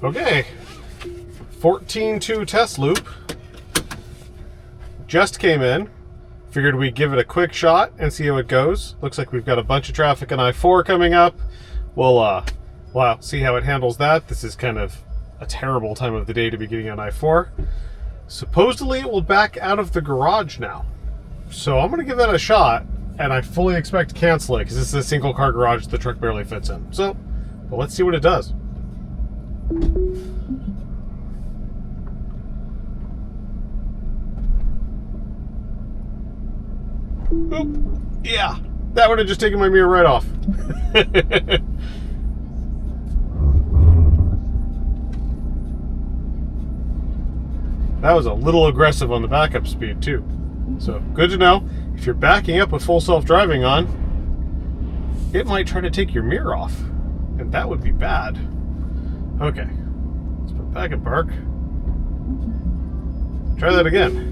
Okay, 14.2 test loop just came in. Figured we'd give it a quick shot and see how it goes. Looks like we've got a bunch of traffic on I-4 coming up. We'll see how it handles that. This is kind of a terrible time of the day to be getting on I-4. Supposedly it will back out of the garage now. So I'm gonna give that a shot, and I fully expect to cancel it because this is a single car garage the truck barely fits in. So, but let's see what it does. Oop. Yeah, that would have just taken my mirror right off. That was a little aggressive on the backup speed too. So good to know. If you're backing up with full self-driving on, it might try to take your mirror off, and that would be bad. Okay, let's put back in park. Try that again.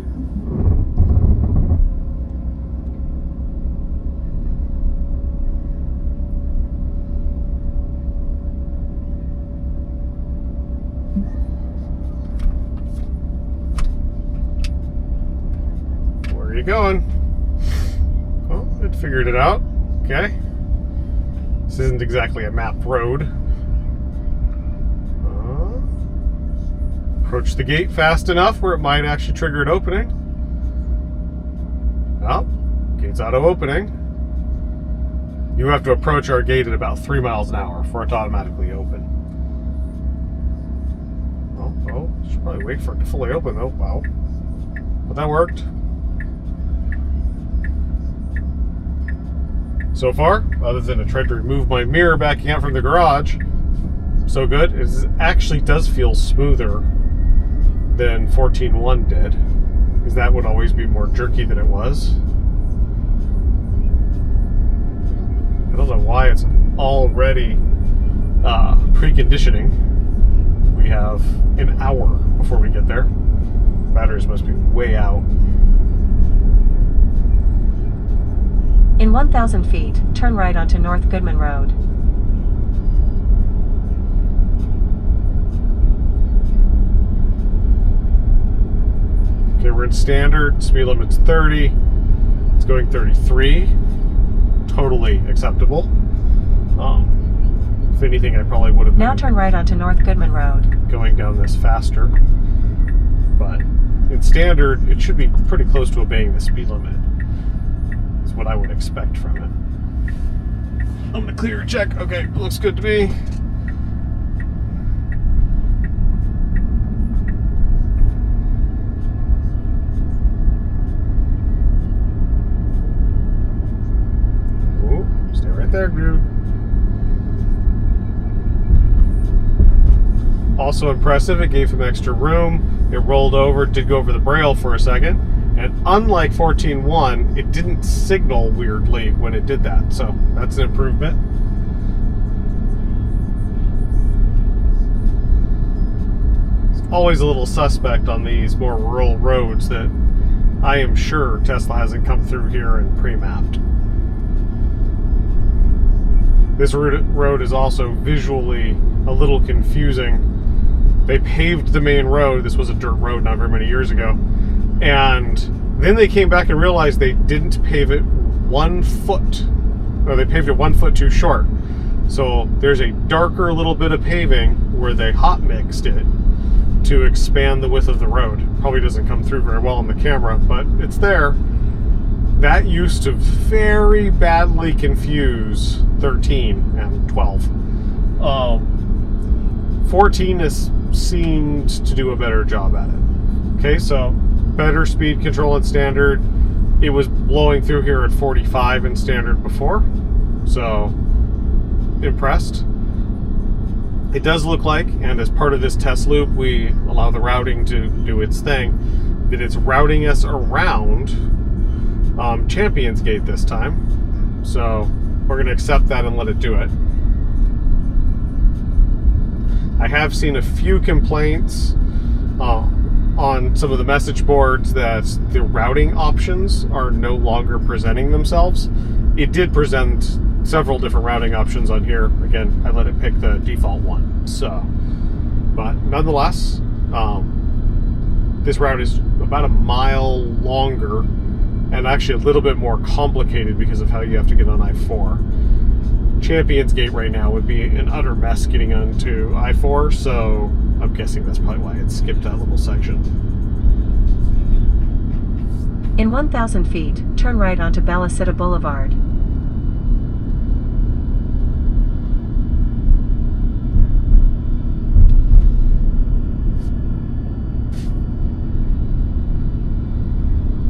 Where are you going? Oh, it figured it out. Okay. This isn't exactly a mapped road. Approach the gate fast enough where it might actually trigger it opening. Oh, gate's auto-opening. You have to approach our gate at about 3 miles an hour for it to automatically open. Oh, should probably wait for it to fully open though. Wow. But that worked. So far, other than I tried to remove my mirror backing out from the garage, so good. It actually does feel smoother than 14.1 did, because that would always be more jerky than it was. I don't know why it's already preconditioning. We have an hour before we get there. Batteries must be way out. In 1,000 feet, turn right onto North Goodman Road. Okay, we're in standard. Speed limit's 30. It's going 33. Totally acceptable. If anything, I probably would have been now turn right onto North Goodman Road. Going down this faster. But in standard, it should be pretty close to obeying the speed limit. That's what I would expect from it. I'm gonna clear check. Okay, looks good to me. Oh, stay right there, dude. Also impressive, it gave him extra room. It rolled over, did go over the braille for a second. And unlike 14.1, it didn't signal weirdly when it did that. So that's an improvement. It's always a little suspect on these more rural roads that I am sure Tesla hasn't come through here and pre-mapped. This road is also visually a little confusing. They paved the main road. This was a dirt road not very many years ago. And then they came back and realized they didn't pave it 1 foot, or they paved it 1 foot too short. So there's a darker little bit of paving where they hot mixed it to expand the width of the road. Probably doesn't come through very well on the camera, but it's there. That used to very badly confuse 13 and 12. 14 has seemed to do a better job at it. Okay, so better speed control in standard. It was blowing through here at 45 in standard before, so impressed. It does look like, and as part of this test loop, we allow the routing to do its thing, that it's routing us around Champions Gate this time. So we're going to accept that and let it do it. I have seen a few complaints on some of the message boards that the routing options are no longer presenting themselves. It did present several different routing options on here. Again, I let it pick the default one. So, But nonetheless, this route is about a mile longer and actually a little bit more complicated because of how you have to get on I-4. Champions Gate right now would be an utter mess getting onto I-4, so I'm guessing that's probably why it skipped that little section. In 1,000 feet, turn right onto Ballasita Boulevard.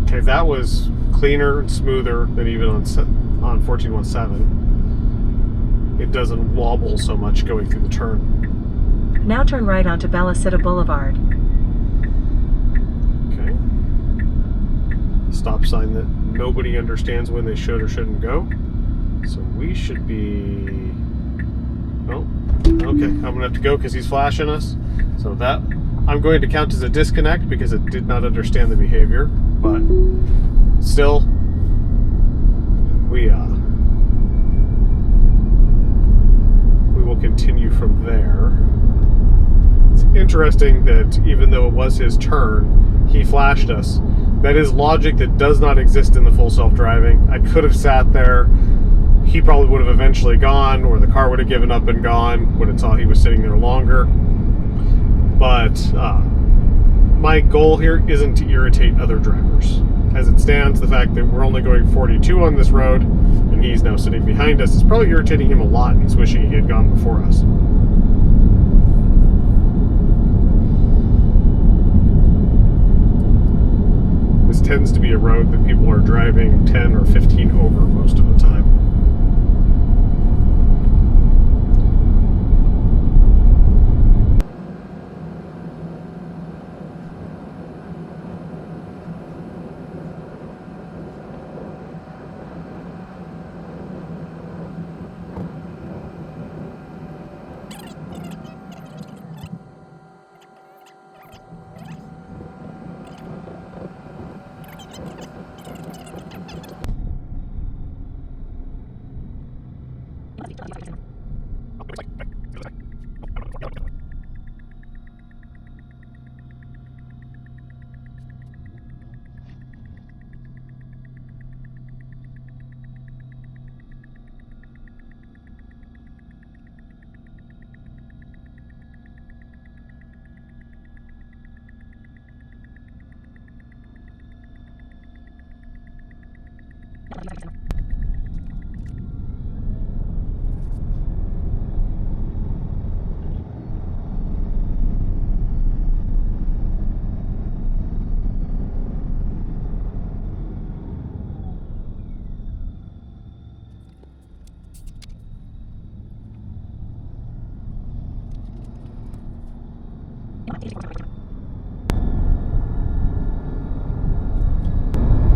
Okay, that was cleaner and smoother than even on 14.17. It doesn't wobble so much going through the turn. Now turn right onto Ballasita Boulevard. Okay. Stop sign that nobody understands when they should or shouldn't go. So we should be... Oh, okay. I'm going to have to go because he's flashing us. So that I'm going to count as a disconnect because it did not understand the behavior. But still, we will continue from there. It's interesting that even though it was his turn, he flashed us. That is logic that does not exist in the full self-driving. I could have sat there. He probably would have eventually gone, or the car would have given up and gone when it saw he was sitting there longer. But my goal here isn't to irritate other drivers. As it stands, the fact that we're only going 42 on this road and he's now sitting behind us is probably irritating him a lot, and he's wishing he had gone before us. This tends to be a road that people are driving 10 or 15 over most of the time.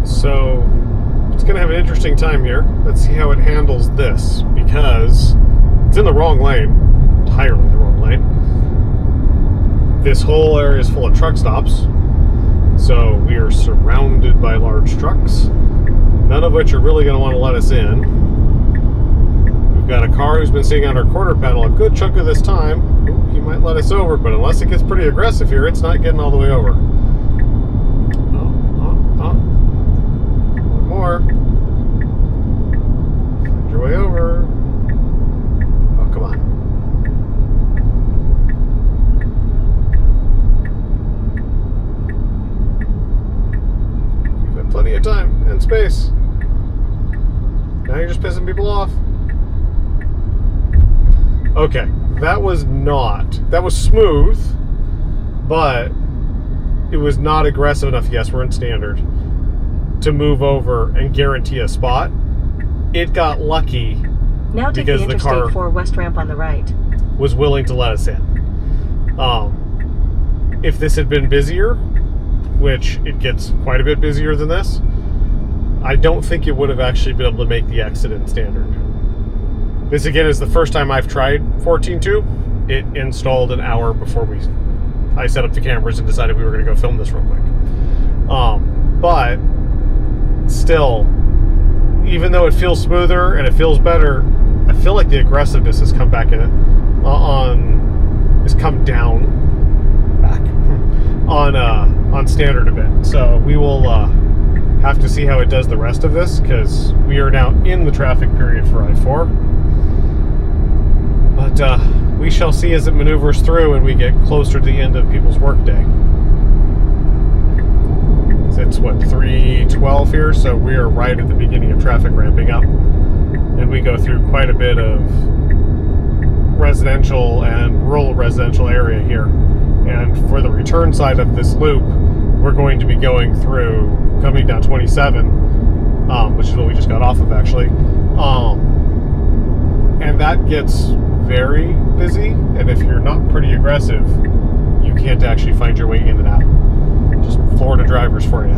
So it's going to have an interesting time here. Let's see how it handles this, because it's in the wrong lane, entirely the wrong lane. This whole area is full of truck stops, so we are surrounded by large trucks, none of which are really going to want to let us in. We've got a car who's been sitting on our quarter panel a good chunk of this time. Ooh, he might let us over, but unless it gets pretty aggressive here, it's not getting all the way over. More. Find your way over. Oh, come on. You've had plenty of time and space. Now you're just pissing people off. Okay, that was smooth, but it was not aggressive enough. Yes, we're in standard to move over and guarantee a spot. It got lucky now take because the Interstate 4 west ramp on the right. Was willing to let us in. If this had been busier, which it gets quite a bit busier than this, I don't think it would have actually been able to make the exit in standard. This again is the first time I've tried 14.2. It installed an hour before I set up the cameras and decided we were going to go film this real quick. But still, even though it feels smoother and it feels better, I feel like the aggressiveness has come back has come down on standard a bit. So we will have to see how it does the rest of this, because we are now in the traffic period for I-4. But we shall see as it maneuvers through and we get closer to the end of people's workday. It's what, 3:12 here, so we are right at the beginning of traffic ramping up, and we go through quite a bit of residential and rural residential area here. And for the return side of this loop, we're going to be going through, coming down 27, which is what we just got off of actually, and that gets very busy, and if you're not pretty aggressive, you can't actually find your way in and out. Just Florida drivers for you.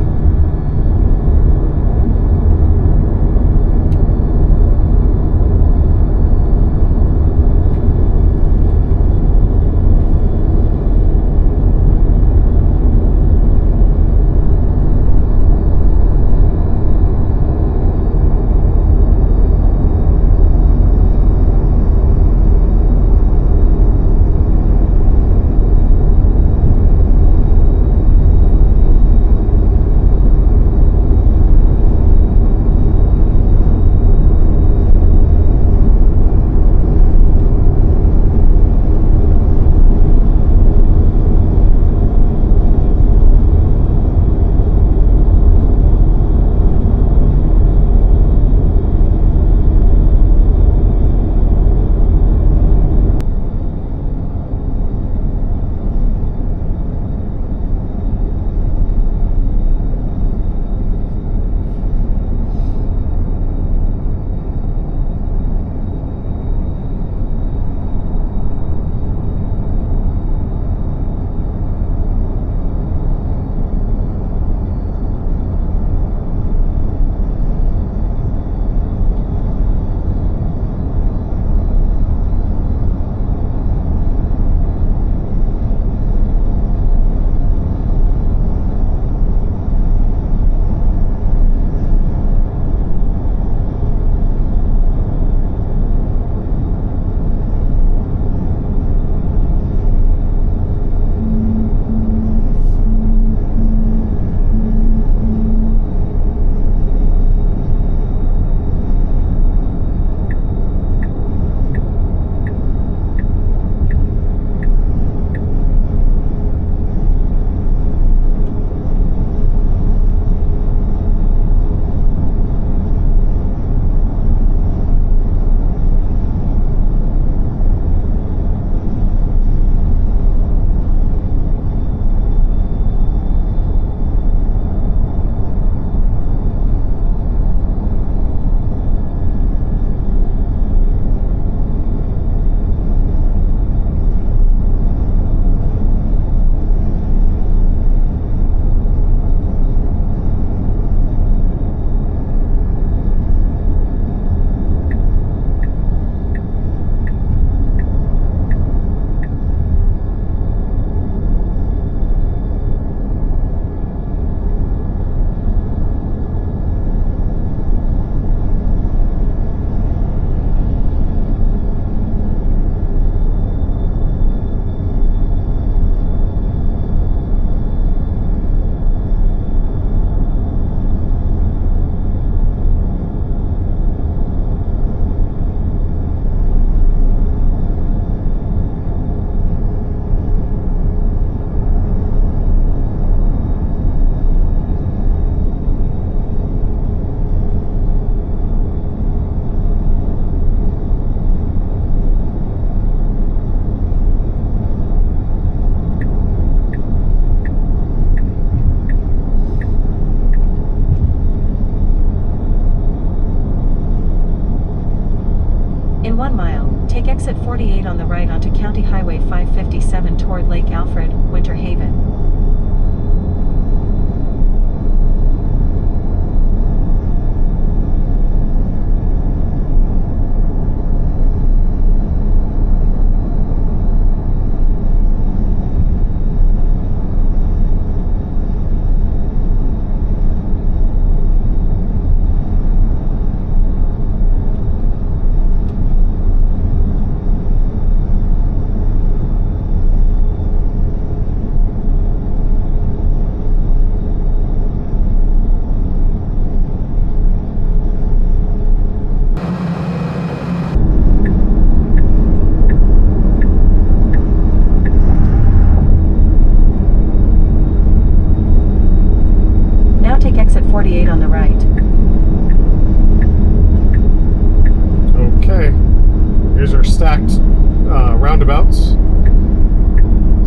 In 1 mile, take exit 48 on the right onto County Highway 557 toward Lake Alfred, Winter Haven. roundabouts.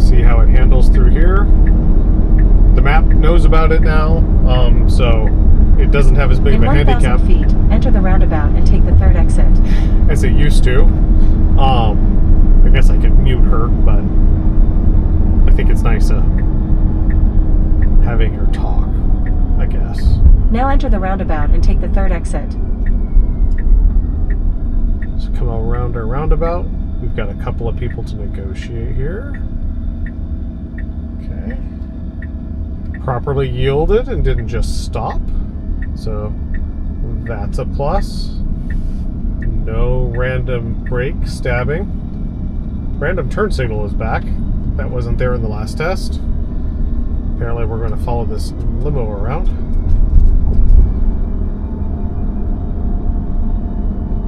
See how it handles through here. The map knows about it now, so it doesn't have as big of a handicap. In 1,000 feet, enter the roundabout and take the third exit. As it used to. I guess I could mute her, but I think it's nice having her talk, I guess. Now enter the roundabout and take the third exit. So come around our roundabout. We've got a couple of people to negotiate here. Okay. Properly yielded and didn't just stop. So that's a plus. No random brake stabbing. Random turn signal is back. That wasn't there in the last test. Apparently we're going to follow this limo around.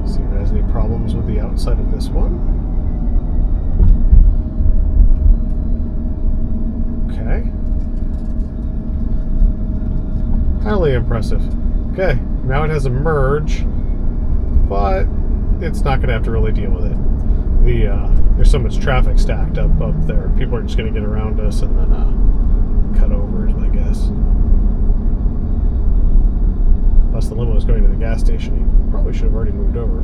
See if it has any problems with the outside of this one. Okay. Highly impressive. Okay, now it has a merge, but it's not going to have to really deal with it. There's so much traffic stacked up there. People are just going to get around us and then cut over is my guess. Plus the limo is going to the gas station. He probably should have already moved over.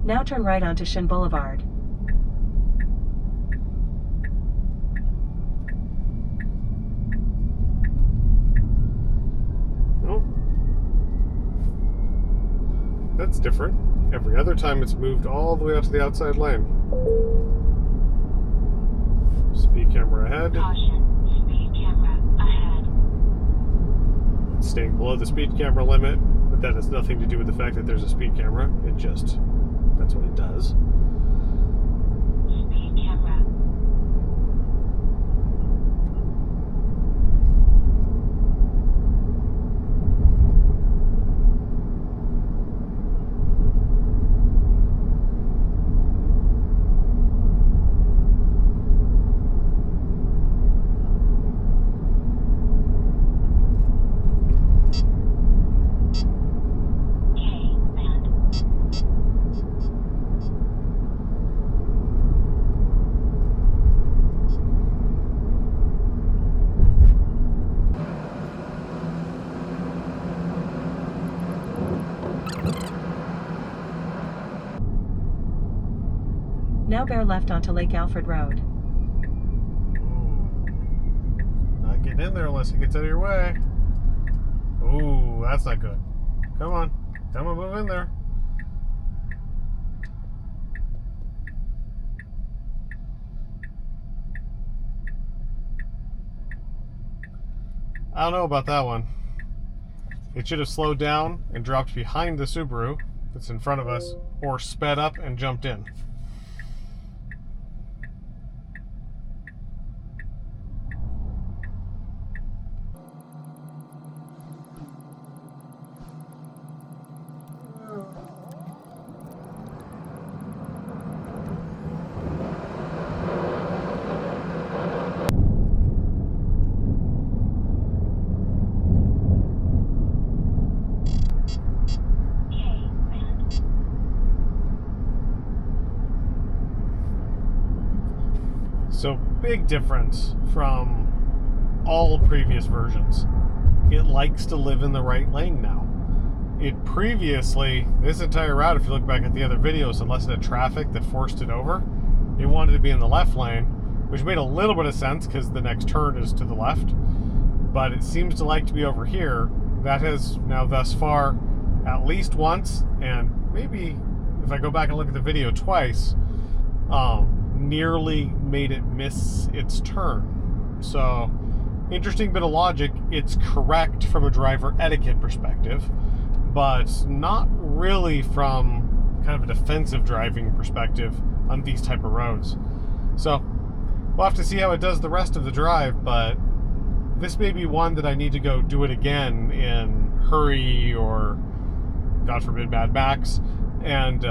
Now turn right onto Shin Boulevard. Oh. That's different. Every other time it's moved all the way out to the outside lane. Speed camera ahead. Caution, speed camera ahead. It's staying below the speed camera limit, but that has nothing to do with the fact that there's a speed camera. It just, that's what it does. Speed camera. Now bear left onto Lake Alfred Road. Not getting in there unless it gets out of your way. Ooh, that's not good. Come on. Come on, move in there. I don't know about that one. It should have slowed down and dropped behind the Subaru that's in front of us, or sped up and jumped in. So big difference from all previous versions. It likes to live in the right lane now. It previously, this entire route, if you look back at the other videos, unless it had traffic that forced it over, it wanted to be in the left lane, which made a little bit of sense because the next turn is to the left. But it seems to like to be over here. That has now thus far at least once, and maybe if I go back and look at the video twice, nearly made it miss its turn. So, interesting bit of logic. It's correct from a driver etiquette perspective, but not really from kind of a defensive driving perspective on these type of roads. So, we'll have to see how it does the rest of the drive, but this may be one that I need to go do it again in hurry or, God forbid, Mad Max, and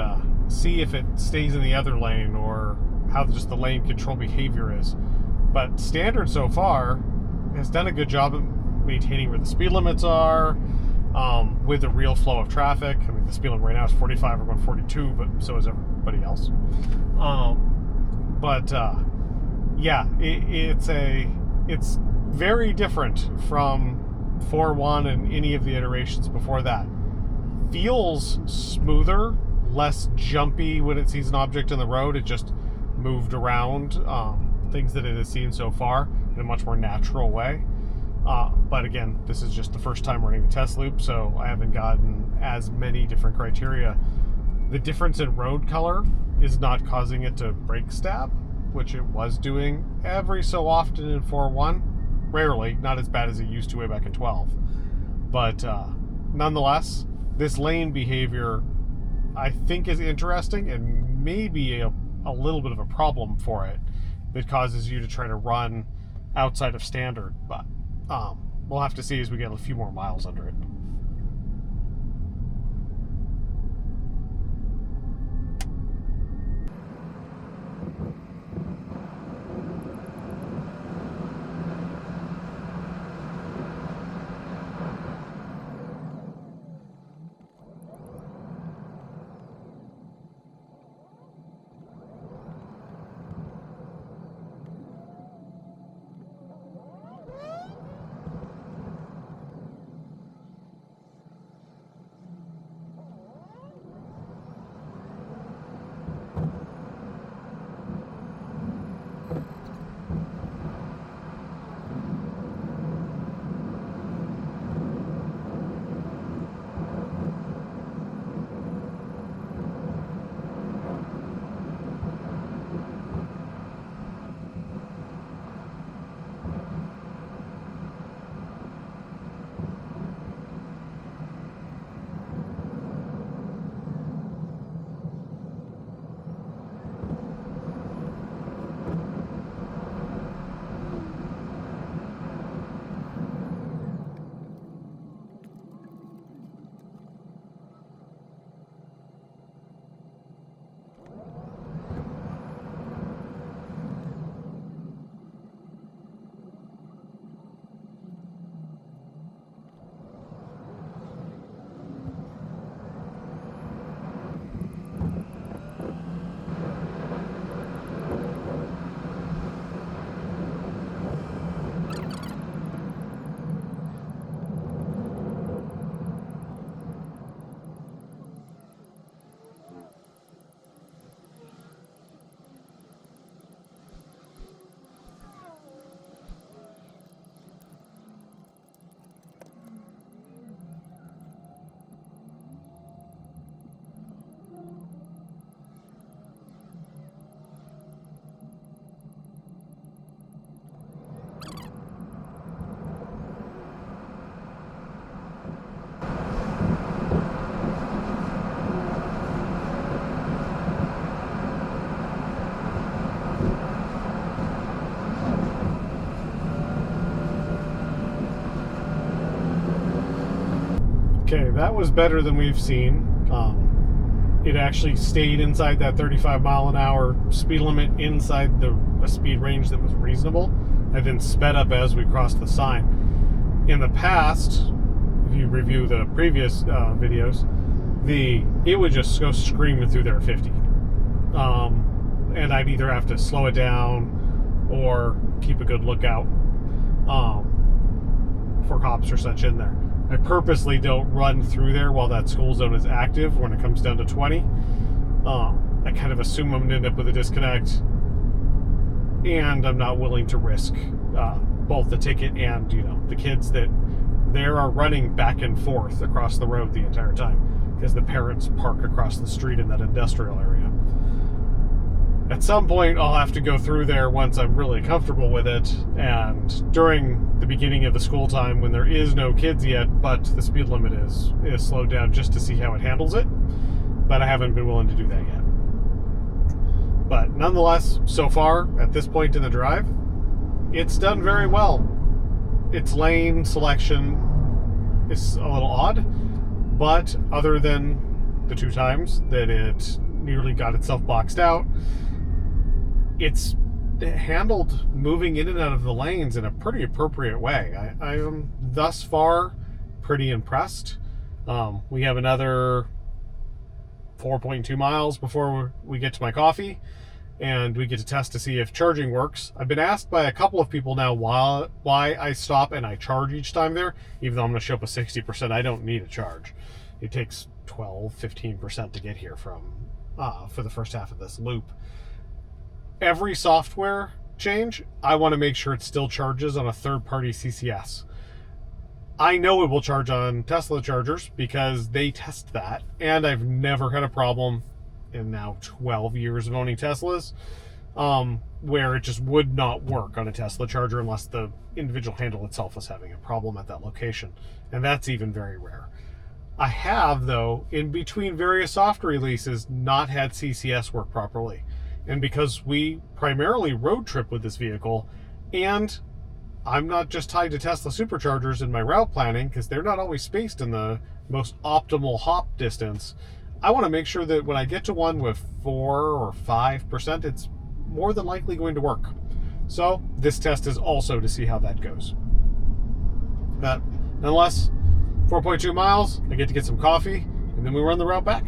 see if it stays in the other lane or how just the lane control behavior is. But standard so far has done a good job of maintaining where the speed limits are, with the real flow of traffic. I mean, the speed limit right now is 45, we're going 42, but so is everybody else. Yeah, it's very different from 4.1 and any of the iterations before that. Feels smoother, less jumpy when it sees an object in the road. It just moved around things that it has seen so far in a much more natural way. But again, this is just the first time running the test loop, so I haven't gotten as many different criteria. The difference in road color is not causing it to brake stab, which it was doing every so often in 4.1. Rarely, not as bad as it used to way back in 12. But nonetheless, this lane behavior I think is interesting and maybe a little bit of a problem for it that causes you to try to run outside of standard. But we'll have to see as we get a few more miles under it. Okay, that was better than we've seen. It actually stayed inside that 35 mile an hour speed limit, inside a speed range that was reasonable, and then sped up as we crossed the sign. In the past, if you review the previous videos, it would just go screaming through there at 50. And I'd either have to slow it down or keep a good lookout for cops or such in there. I purposely don't run through there while that school zone is active when it comes down to 20. I kind of assume I'm going to end up with a disconnect, and I'm not willing to risk both the ticket and, the kids that there are running back and forth across the road the entire time because the parents park across the street in that industrial area. At some point, I'll have to go through there once I'm really comfortable with it, and during the beginning of the school time when there is no kids yet, but the speed limit is slowed down just to see how it handles it, but I haven't been willing to do that yet. But nonetheless, so far, at this point in the drive, it's done very well. Its lane selection is a little odd, but other than the 2 times that it nearly got itself boxed out, it's handled moving in and out of the lanes in a pretty appropriate way. I am thus far pretty impressed. We have another 4.2 miles before we get to my coffee, and we get to test to see if charging works. I've been asked by a couple of people now why I stop and I charge each time there, even though I'm going to show up with 60%. I don't need a charge. It takes 12-15% to get here from for the first half of this loop. Every software change, I want to make sure it still charges on a third-party CCS. I know it will charge on Tesla chargers because they test that, and I've never had a problem in now 12 years of owning Teslas where it just would not work on a Tesla charger unless the individual handle itself was having a problem at that location, and that's even very rare. I have, though, in between various software releases, not had CCS work properly. And because we primarily road trip with this vehicle, and I'm not just tied to Tesla superchargers in my route planning because they're not always spaced in the most optimal hop distance, I want to make sure that when I get to one with 4 or 5%, it's more than likely going to work. So this test is also to see how that goes. But nonetheless, 4.2 miles, I get to get some coffee, and then we run the route back.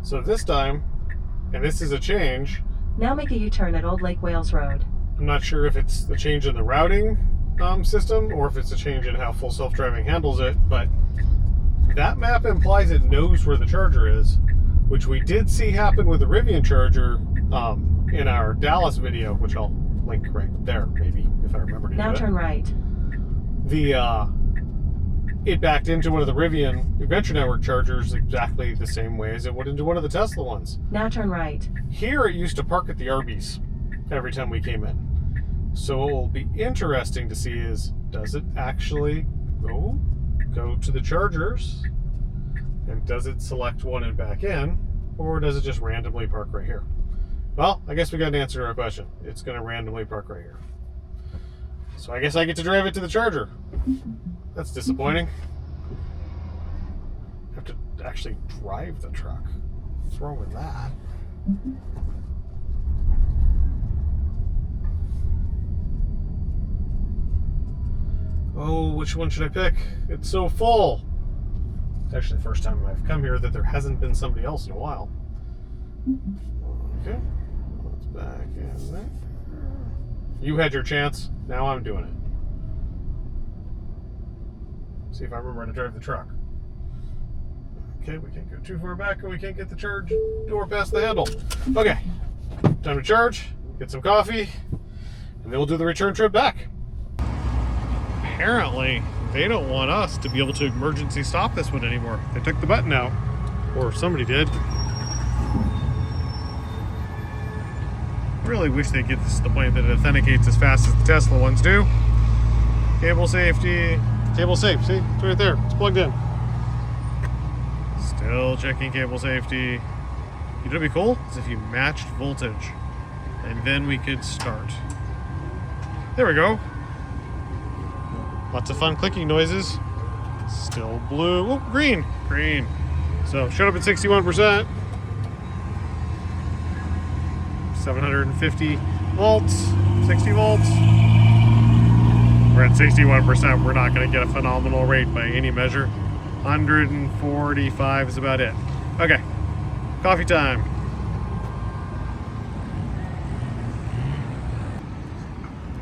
So this time, and this is a change. Now make a U-turn at Old Lake Wales Road. I'm not sure if it's a change in the routing system or if it's a change in how full self-driving handles it, but that map implies it knows where the charger is, which we did see happen with the Rivian charger in our Dallas video, which I'll link right there, maybe, if I remember to do it. Now turn right. It backed into one of the Rivian Adventure Network chargers exactly the same way as it would into one of the Tesla ones. Now turn right. Here it used to park at the Arby's every time we came in. So what will be interesting to see is, does it actually go to the chargers, and does it select one and back in, or does it just randomly park right here? Well, I guess we got an answer to our question. It's going to randomly park right here. So I guess I get to drive it to the charger. That's disappointing. I have to actually drive the truck. What's wrong with that? Oh, which one should I pick? It's so full. It's actually the first time I've come here that there hasn't been somebody else in a while. Okay, let's back in there. You had your chance, now I'm doing it. See if I remember how to drive the truck. Okay, we can't go too far back and we can't get the charge door past the handle. Okay, time to charge, get some coffee, and then we'll do the return trip back. Apparently, they don't want us to be able to emergency stop this one anymore. They took the button out, or somebody did. Really wish they'd get this to the point that it authenticates as fast as the Tesla ones do. Cable safety, cable safe, see? It's right there, it's plugged in. Still checking cable safety. You know what'd be cool? Is if you matched voltage, and then we could start. There we go. Lots of fun clicking noises. Still blue. Oh, green. Green. So, showed up at 61%. 750 volts. 60 volts. We're at 61%. We're not going to get a phenomenal rate by any measure. 145 is about it. Okay. Coffee time.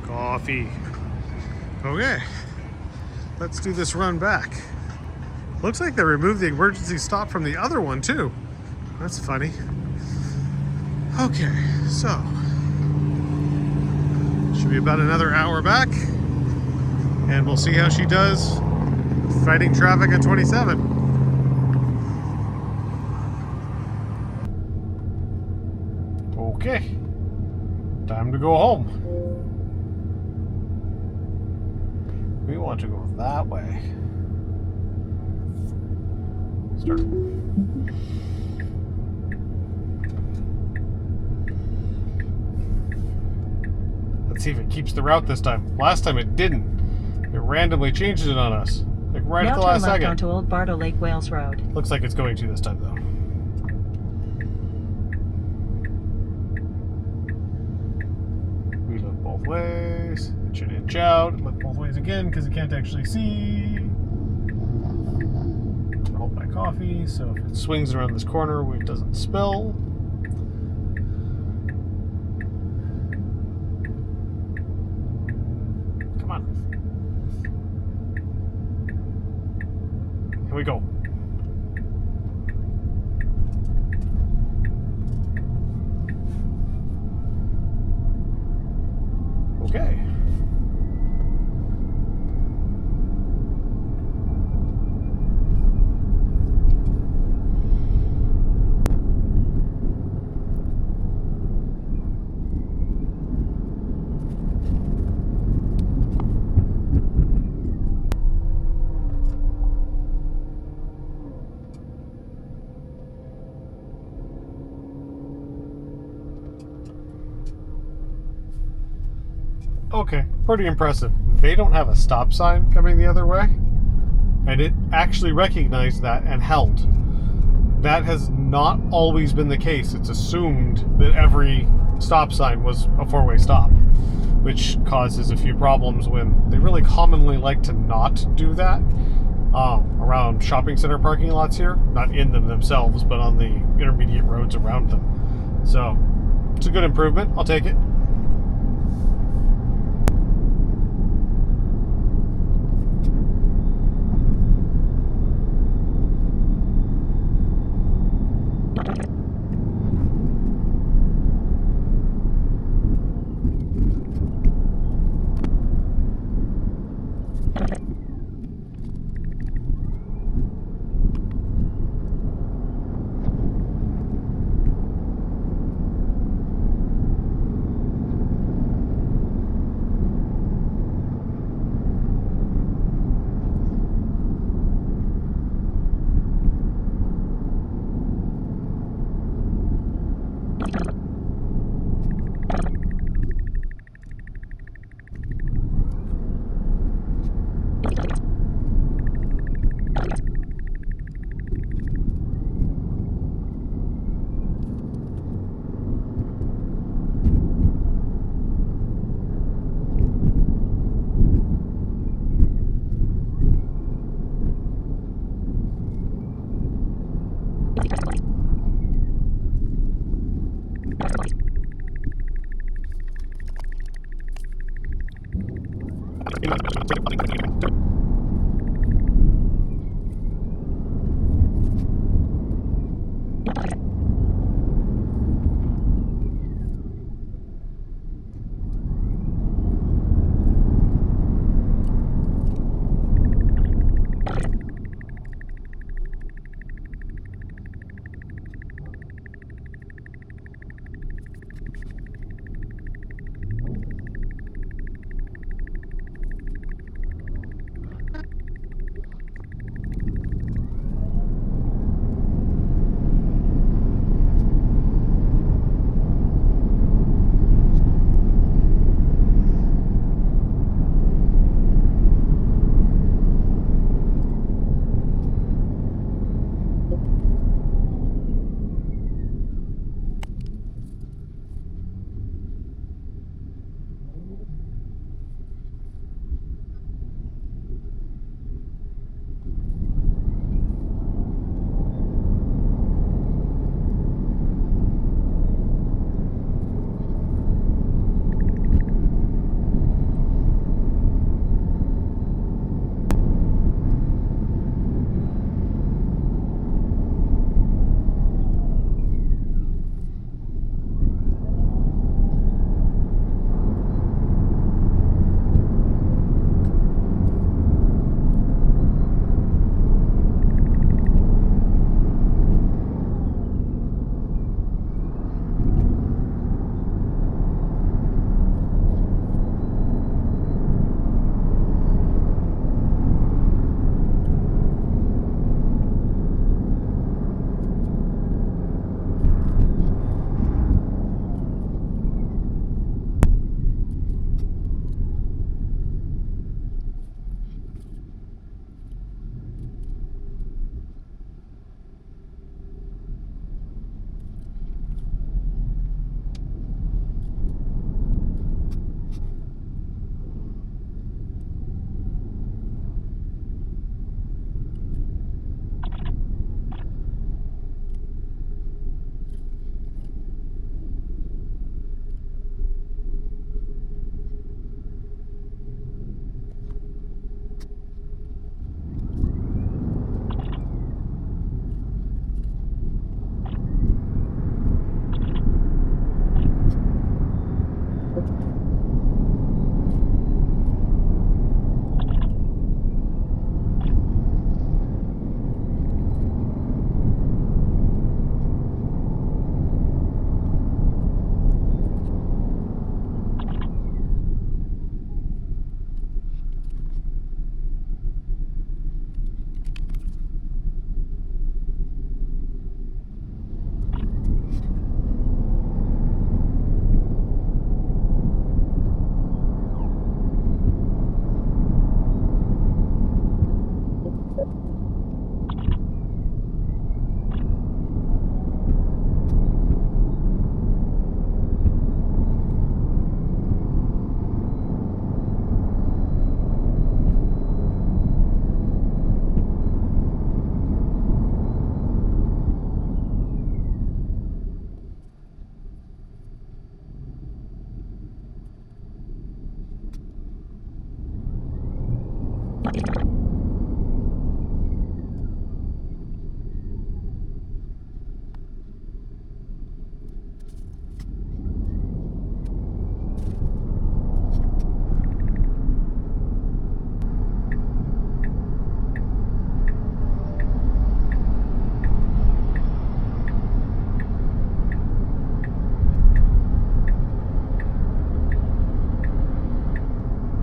Coffee. Okay. Let's do this run back. Looks like they removed the emergency stop from the other one too. That's funny. Okay, so should be about another hour back, and we'll see how she does fighting traffic at 27. Okay, time to go home. We want to go that way. Start. Let's see if it keeps the route this time. Last time it didn't. It randomly changes it on us. Like right at the last Now turn left second. onto Old Bardo Lake Wales Road. Looks like it's going to this time though. We look both ways. It should inch out. Look both ways again because it can't actually see. Hold my coffee so if it swings around this corner, it doesn't spill. Come on. Here we go. Okay. Okay, pretty impressive. They don't have a stop sign coming the other way, and it actually recognized that and held. That has not always been the case. It's assumed that every stop sign was a four-way stop, which causes a few problems when they really commonly like to not do that around shopping center parking lots here. Not in them themselves, but on the intermediate roads around them. So, it's a good improvement. I'll take it.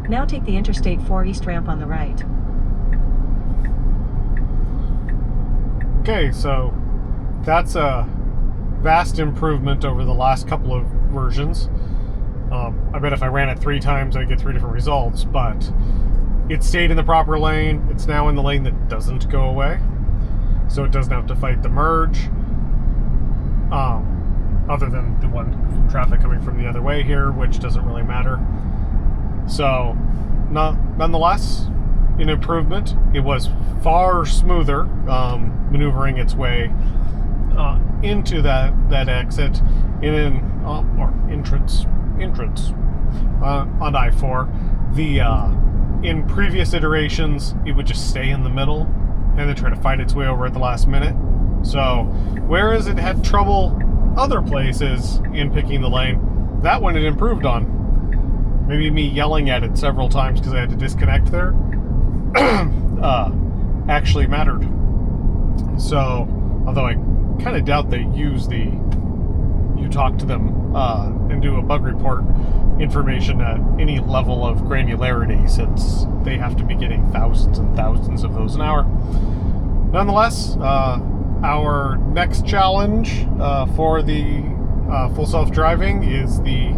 Now take the Interstate 4 East ramp on the right. Okay, so that's a vast improvement over the last couple of versions. I bet if I ran it 3 times, I'd get 3 different results, but it stayed in the proper lane. It's now in the lane that doesn't go away, so it doesn't have to fight the merge, other than the one traffic coming from the other way here, which doesn't really matter. So, nonetheless, an improvement. It was far smoother maneuvering its way into that exit or entrance on I-4. in previous iterations, it would just stay in the middle and then try to fight its way over at the last minute. So, whereas it had trouble other places in picking the lane, that one it improved on. Maybe me yelling at it several times because I had to disconnect there actually mattered. So, although I kind of doubt they use you talk to them and do a bug report information at any level of granularity, since they have to be getting thousands and thousands of those an hour. Nonetheless, our next challenge for the full self-driving is the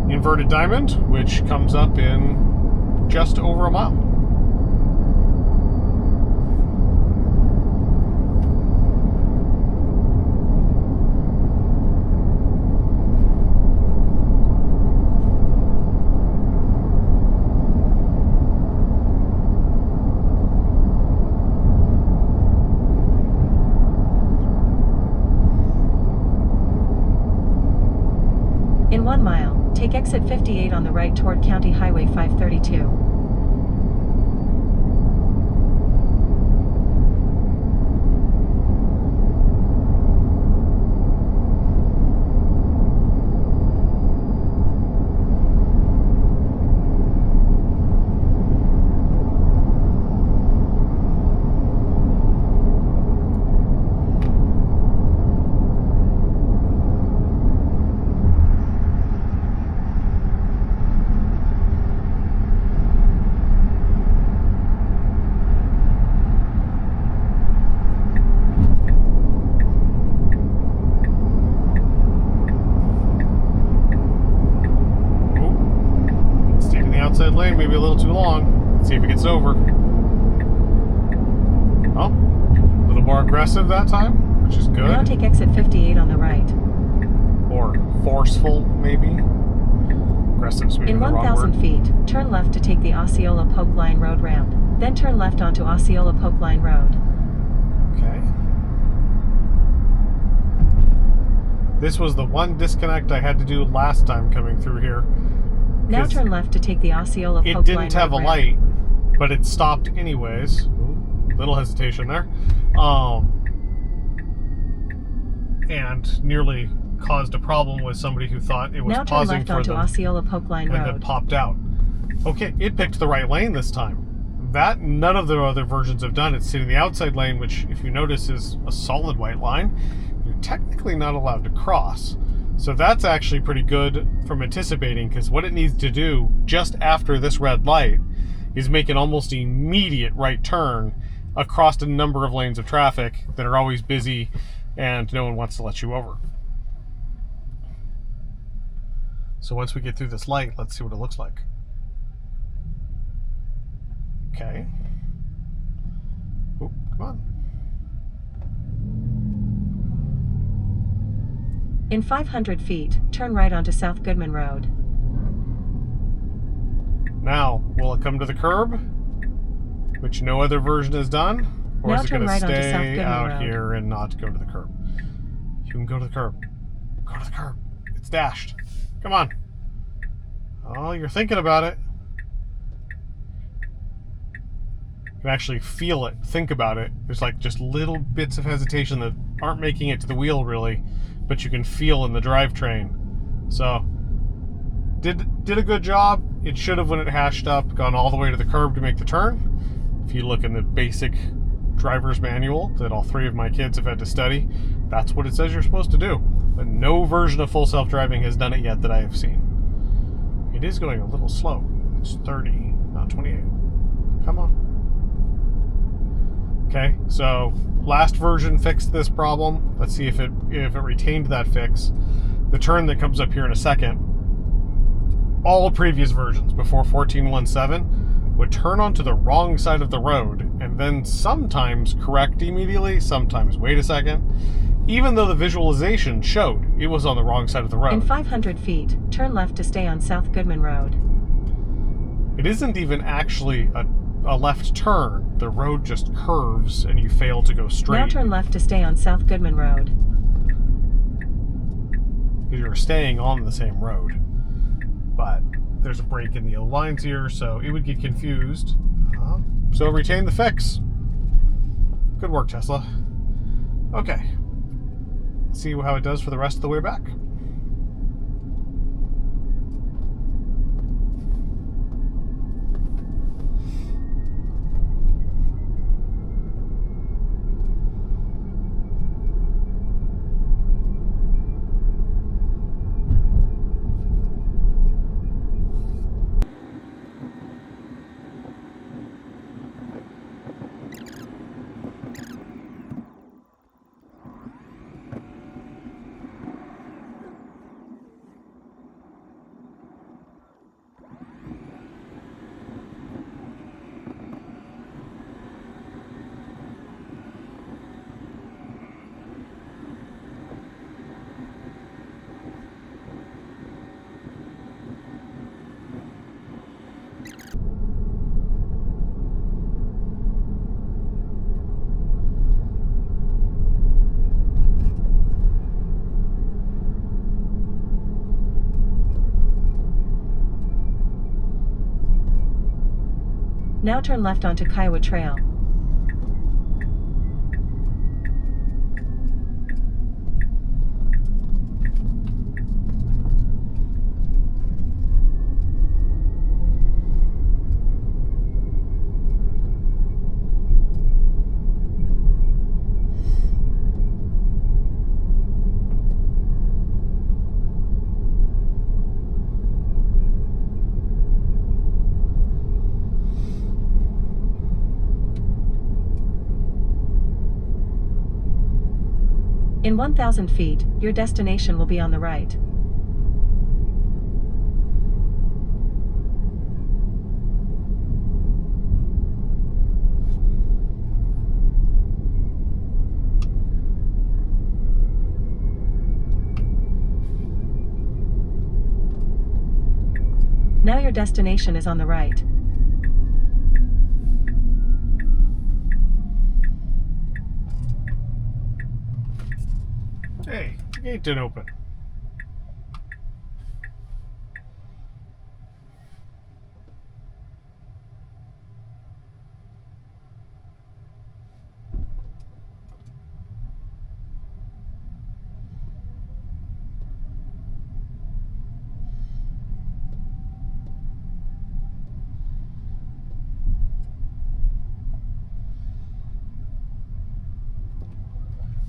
inverted diamond, which comes up in just over a mile. In 1 mile, take exit 58 on the right toward County Highway 532. Outside lane, maybe a little too long. Let's see if it gets over. Oh, a little more aggressive that time, which is good. Now take exit 58 on the right. Or forceful, maybe. Aggressive's maybe In the wrong 1,000 word. feet, turn left to take the Osceola Polk Line Road ramp. Then turn left onto Osceola Polk Line Road. Okay. This was the one disconnect I had to do last time coming through here. Now turn left to take the Osceola Polk Line Road. It didn't have a light, but it stopped anyways. Little hesitation there. And nearly caused a problem with somebody who thought it was now turn pausing left for onto them Osceola Polk Line and then Road. popped out. Okay, it picked the right lane this time. That none of the other versions have done. It's sitting in the outside lane, which, if you notice, is a solid white line. You're technically not allowed to cross. So that's actually pretty good from anticipating, because what it needs to do just after this red light is make an almost immediate right turn across a number of lanes of traffic that are always busy and no one wants to let you over. So once we get through this light, let's see what it looks like. Okay. Oh, come on. In 500 feet, turn right onto South Goodman Road. Now, will it come to the curb, which no other version has done? Or Now is it turn going right to onto South stay Goodman out Road. here and not go to the curb? You can go to the curb. Go to the curb. It's dashed. Come on. Oh, you're thinking about it. You can actually feel it, think about it. There's like just little bits of hesitation that aren't making it to the wheel really, but you can feel in the drivetrain. So, did a good job. It should have, when it hashed up, gone all the way to the curb to make the turn. If you look in the basic driver's manual that all three of my kids have had to study, that's what it says you're supposed to do. But no version of full self-driving has done it yet that I have seen. It is going a little slow. It's 30, not 28. Come on. Okay, so last version fixed this problem. Let's see if it retained that fix. The turn that comes up here in a second, all previous versions before 14.17 would turn onto the wrong side of the road and then sometimes correct immediately, sometimes wait a second, even though the visualization showed it was on the wrong side of the road. In 500 feet, turn left to stay on South Goodman Road. It isn't even actually a left turn. The road just curves and you fail to go straight. Now turn left to stay on South Goodman Road. Because you're staying on the same road. But there's a break in the lines here, so it would get confused. So retain the fix. Good work, Tesla. Okay. Let's see how it does for the rest of the way back. Now turn left onto Kiowa Trail. In 1,000 feet, your destination will be on the right. Now your destination is on the right. Hey, the gate didn't open.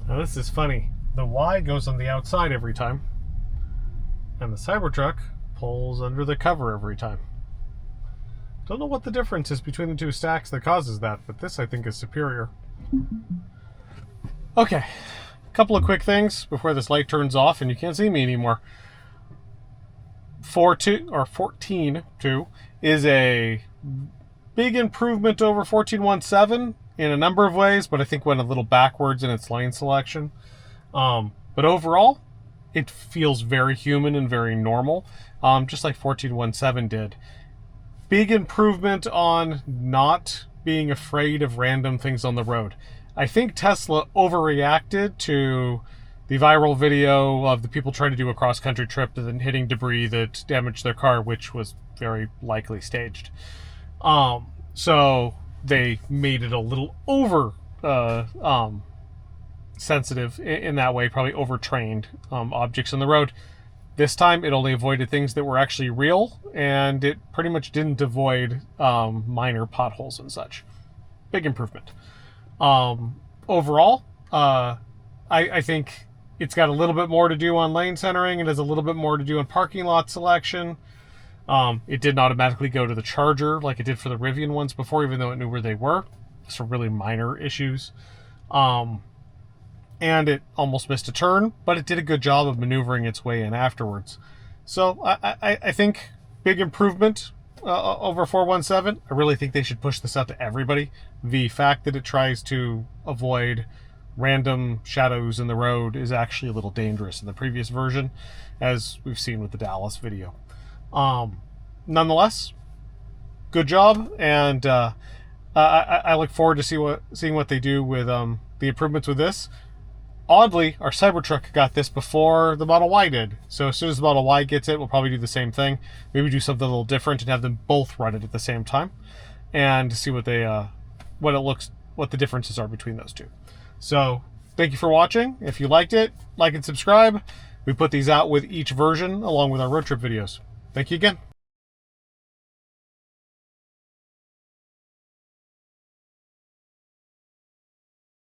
Now this is funny. The Y goes on the outside every time, and the Cybertruck pulls under the cover every time. Don't know what the difference is between the two stacks that causes that, but this I think is superior. Okay, a couple of quick things before this light turns off and you can't see me anymore. 14.2 is a big improvement over 14.17 in a number of ways, but I think went a little backwards in its lane selection. But overall, it feels very human and very normal, just like 14.17 did. Big improvement on not being afraid of random things on the road. I think Tesla overreacted to the viral video of the people trying to do a cross-country trip and then hitting debris that damaged their car, which was very likely staged. So they made it a little over sensitive in that way, probably overtrained objects on the road. This time it only avoided things that were actually real, and it pretty much didn't avoid minor potholes and such. Big improvement. Overall, I think it's got a little bit more to do on lane centering. It has a little bit more to do on parking lot selection. It didn't automatically go to the charger like it did for the Rivian ones before, even though it knew where they were. Some really minor issues. And it almost missed a turn, but it did a good job of maneuvering its way in afterwards. So I think big improvement over 417. I really think they should push this out to everybody. The fact that it tries to avoid random shadows in the road is actually a little dangerous in the previous version, as we've seen with the Dallas video. Nonetheless, good job, and I look forward to seeing what they do with the improvements with this. Oddly, our Cybertruck got this before the Model Y did. So as soon as the Model Y gets it, we'll probably do the same thing. Maybe do something a little different and have them both run it at the same time, and see what they, what the differences are between those two. So thank you for watching. If you liked it, like and subscribe. We put these out with each version along with our road trip videos. Thank you again.